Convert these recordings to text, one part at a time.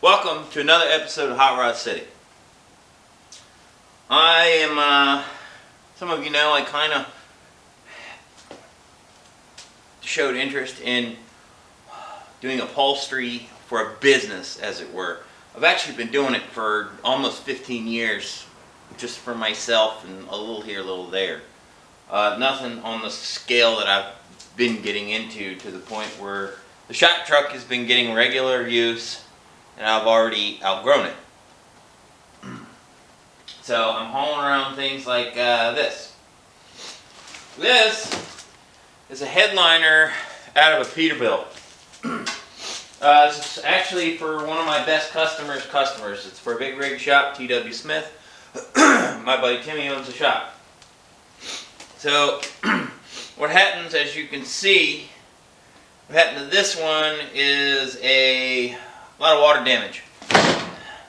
Welcome to another episode of Hot Rod City. I am, some of you know, I kind of showed interest in doing upholstery for a business, as it were. I've actually been doing it for almost 15 years, just for myself and a little here, a little there. Nothing on the scale that I've been getting into to the point where the shop truck has been getting regular use and I've already outgrown it. So I'm hauling around things like this. This is a headliner out of a PeterBuilt. This is actually for one of my best customers. It's for a big rig shop, T.W. Smith. My buddy Timmy owns the shop. So what happens, as you can see, what happened to this one is a lot of water damage.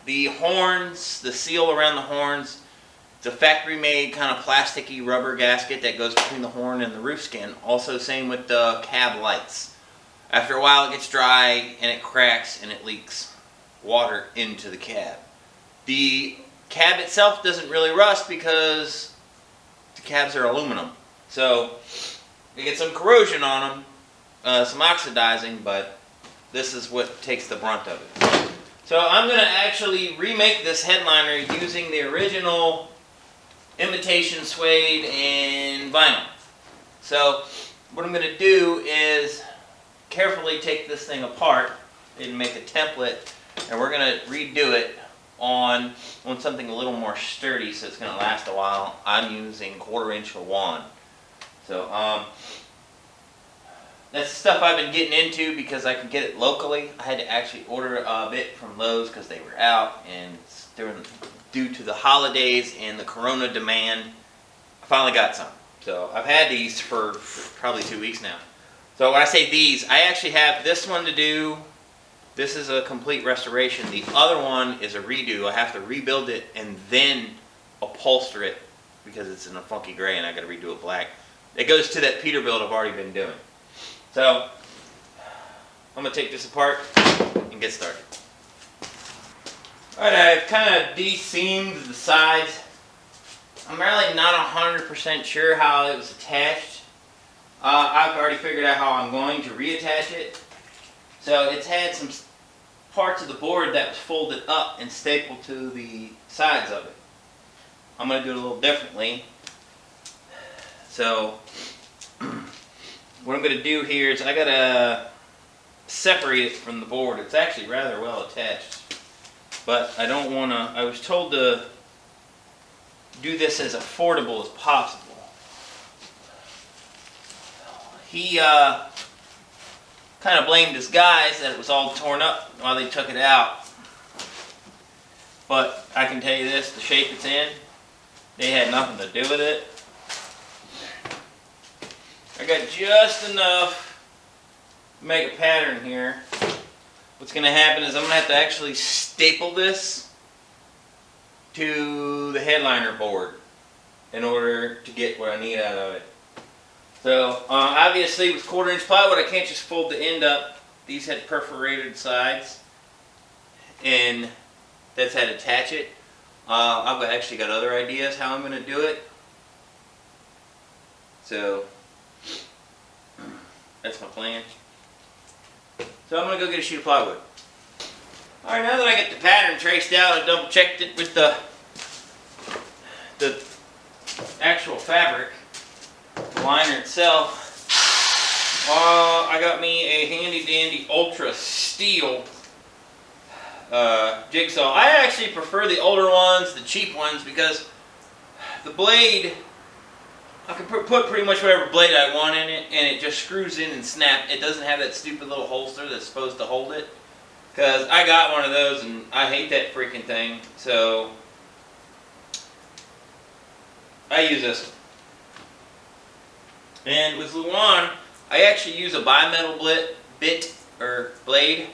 The horns, the seal around the horns, it's a factory made kind of plasticky rubber gasket that goes between the horn and the roof skin. Also same with the cab lights. After a while it gets dry and it cracks and it leaks water into the cab. The cab itself doesn't really rust because the cabs are aluminum. So you get some corrosion on them, some oxidizing, but this is what takes the brunt of it. So I'm going to actually remake this headliner using the original imitation suede and vinyl. So what I'm going to do is carefully take this thing apart and make a template, and we're going to redo it on something a little more sturdy so it's going to last a while. I'm using 1/4 inch wand. So that's the stuff I've been getting into because I could get it locally. I had to actually order a bit from Lowe's because they were out, and due to the holidays and the Corona demand, I finally got some. So I've had these for probably 2 weeks now. So when I say these, I actually have this one to do. This is a complete restoration. The other one is a redo. I have to rebuild it and then upholster it because it's in a funky gray and I got to redo it black. It goes to that PeterBuilt I've already been doing. So I'm going to take this apart and get started. Alright, I've kind of de-seamed the sides. I'm really not 100% sure how it was attached. I've already figured out how I'm going to reattach it. So it's had some parts of the board that was folded up and stapled to the sides of it. I'm going to do it a little differently. So what I'm going to do here is I got to separate it from the board. It's actually rather well attached, but I don't want to. I was told to do this as affordable as possible. He kind of blamed his guys that it was all torn up while they took it out. But I can tell you this, the shape it's in, they had nothing to do with it. I got just enough to make a pattern here. What's going to happen is I'm going to have to actually staple this to the headliner board in order to get what I need out of it. So obviously with 1/4 inch plywood I can't just fold the end up. These had perforated sides and that's how to attach it. I've actually got other ideas how I'm going to do it. So that's my plan. So I'm going to go get a sheet of plywood. Alright, now that I get the pattern traced out, I double checked it with the actual fabric, the liner itself. I got me a handy dandy ultra steel jigsaw. I actually prefer the older ones, the cheap ones, because the blade, I can put pretty much whatever blade I want in it and it just screws in and snaps. It doesn't have that stupid little holster that's supposed to hold it. Because I got one of those and I hate that freaking thing. So I use this one. And with Luan, I actually use a bimetal blade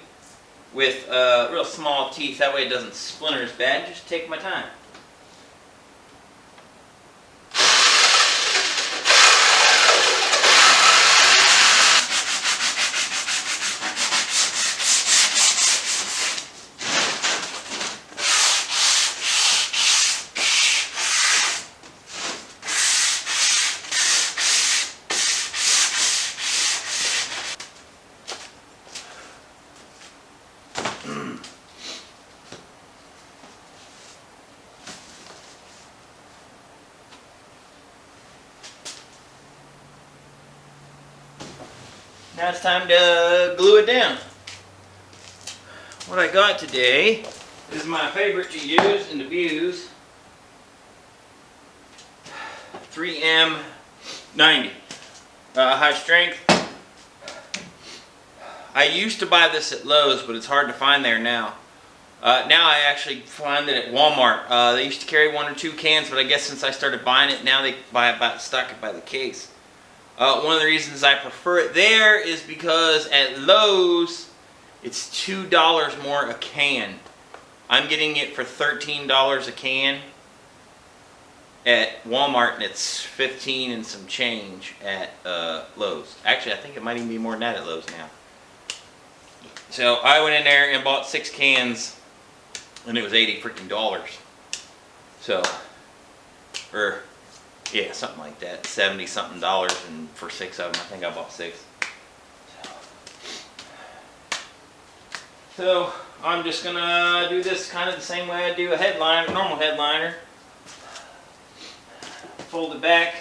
with real small teeth. That way it doesn't splinter as bad. Just take my time. Now it's time to glue it down. What I got today is my favorite to use and abuse, 3M90 high strength. I used to buy this at Lowe's, but it's hard to find there now. Now I actually find it at Walmart. They used to carry 1 or 2 cans, but I guess since I started buying it, now they stock it by the case. One of the reasons I prefer it there is because at Lowe's, it's $2 more a can. I'm getting it for $13 a can at Walmart, and it's 15 and some change at Lowe's. Actually, I think it might even be more than that at Lowe's now. So I went in there and bought 6 cans, and it was $80 freaking. So, or yeah, something like that, $70 something, and for 6 of them, I think I bought 6. So I'm just gonna do this kind of the same way I do a headliner, normal headliner. Fold it back.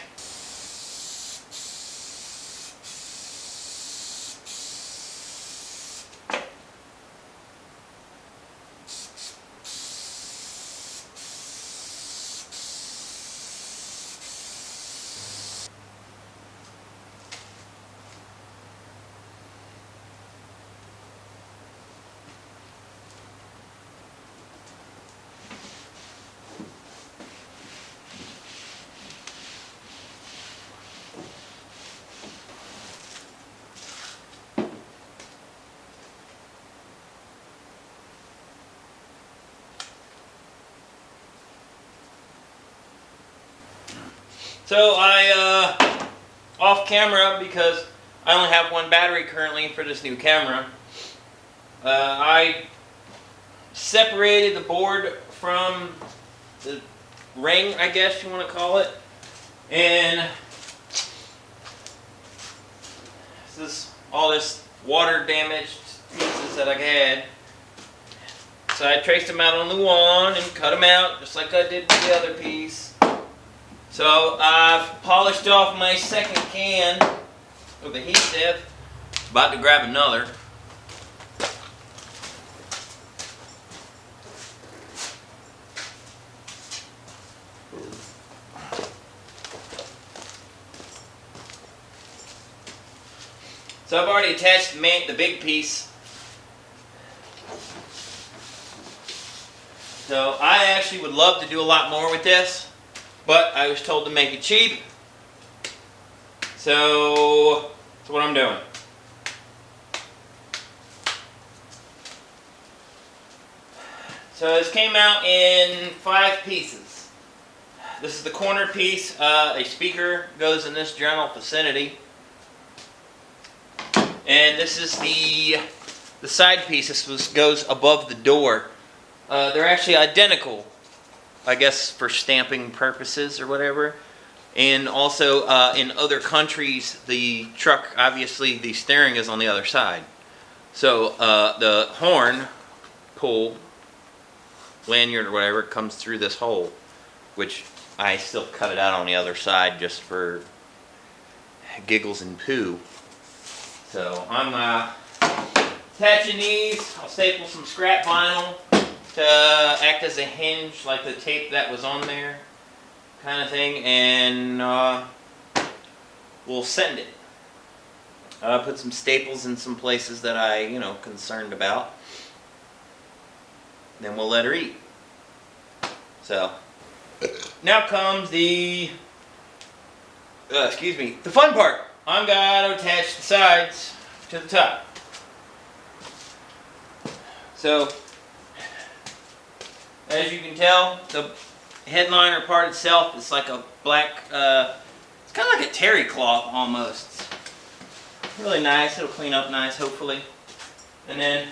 So I off camera, because I only have 1 battery currently for this new camera. I separated the board from the ring, I guess you want to call it, and this is all this water damaged pieces that I had. So I traced them out on the wand and cut them out just like I did with the other piece. So I've polished off my second can with adhesive. About to grab another. So I've already attached the big piece. So I actually would love to do a lot more with this, but I was told to make it cheap. So that's what I'm doing. So this came out in 5 pieces. This is the corner piece. A speaker goes in this general vicinity. And this is the side piece. This goes above the door. They're actually identical, I guess, for stamping purposes or whatever. And also in other countries, the truck, obviously the steering is on the other side. So the horn pull, lanyard or whatever, comes through this hole, which I still cut it out on the other side just for giggles and poo. So I'm attaching these. I'll staple some scrap vinyl to act as a hinge, like the tape that was on there, kind of thing, and we'll send it. Put some staples in some places that I, concerned about. Then we'll let her eat. So now comes the the fun part. I'm going to attach the sides to the top. So as you can tell, the headliner part itself is like a black, it's kind of like a terry cloth almost. Really nice. It'll clean up nice, hopefully. And then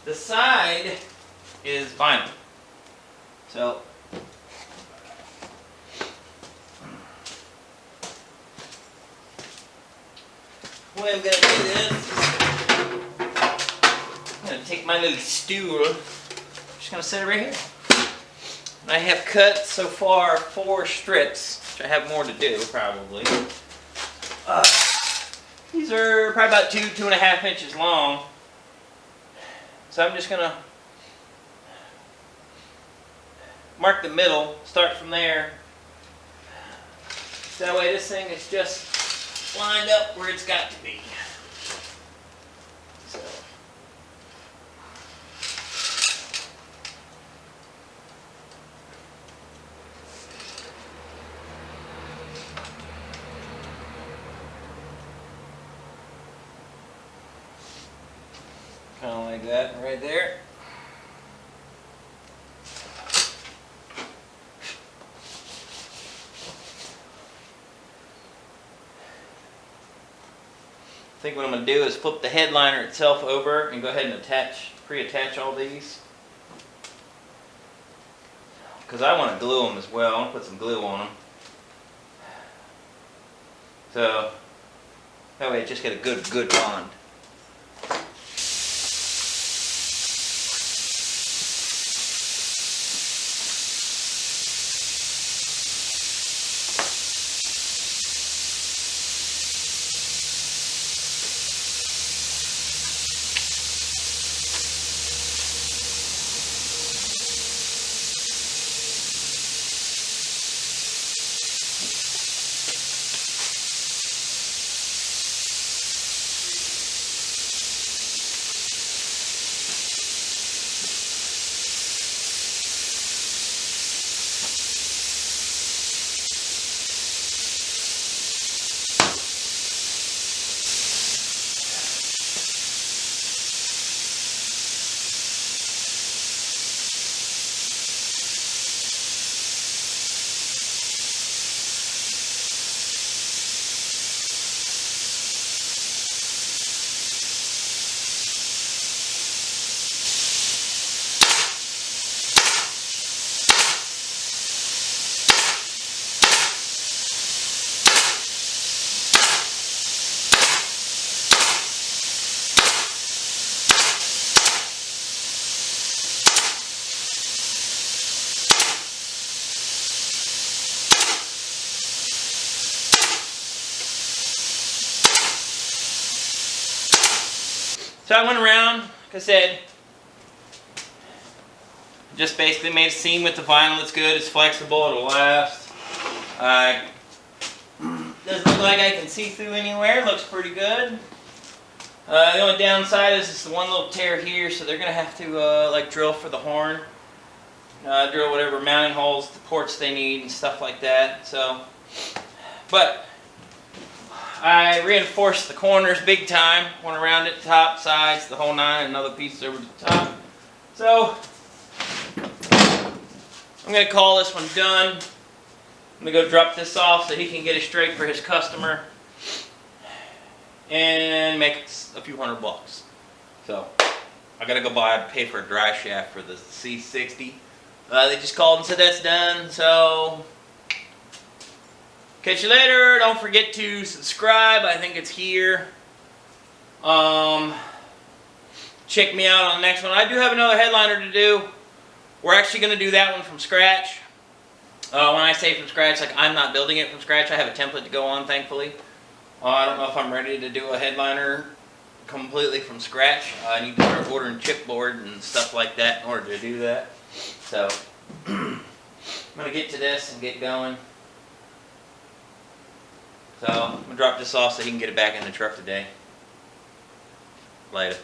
the side is vinyl. So the way I'm going to do this, I'm going to take take my little stool. I'm just gonna set it right here. And I have cut so far 4 strips, which I have more to do probably. These are probably about 2.5 inches long. So I'm just gonna mark the middle, start from there. So that way this thing is just lined up where it's got to be. So. Kind of like that right there. I think what I'm going to do is flip the headliner itself over and go ahead and pre-attach all these. Because I want to glue them as well. I want to put some glue on them. So that way I just get a good bond. So I went around, like I said, just basically made a seam with the vinyl. It's good, it's flexible, it'll last. Doesn't look like I can see through anywhere, looks pretty good. The only downside is it's the one little tear here, so they're going to have to like drill for the horn. Drill whatever mounting holes, the ports they need and stuff like that. So, but I reinforced the corners big time, went around it, top, sides, the whole 9, another piece over the top. So, I'm going to call this one done. I'm going to go drop this off so he can get it straight for his customer and make a few $100. So, I got to go pay for a dry shaft for the C60. They just called and said that's done, so catch you later. Don't forget to subscribe. I think it's here. Check me out on the next one. I do have another headliner to do. We're actually going to do that one from scratch. When I say from scratch, like I'm not building it from scratch. I have a template to go on, thankfully. I don't know if I'm ready to do a headliner completely from scratch. I need to start ordering chipboard and stuff like that in order to do that. So, I'm going to get to this and get going. So, I'm going to drop this off so he can get it back in the truck today. Later.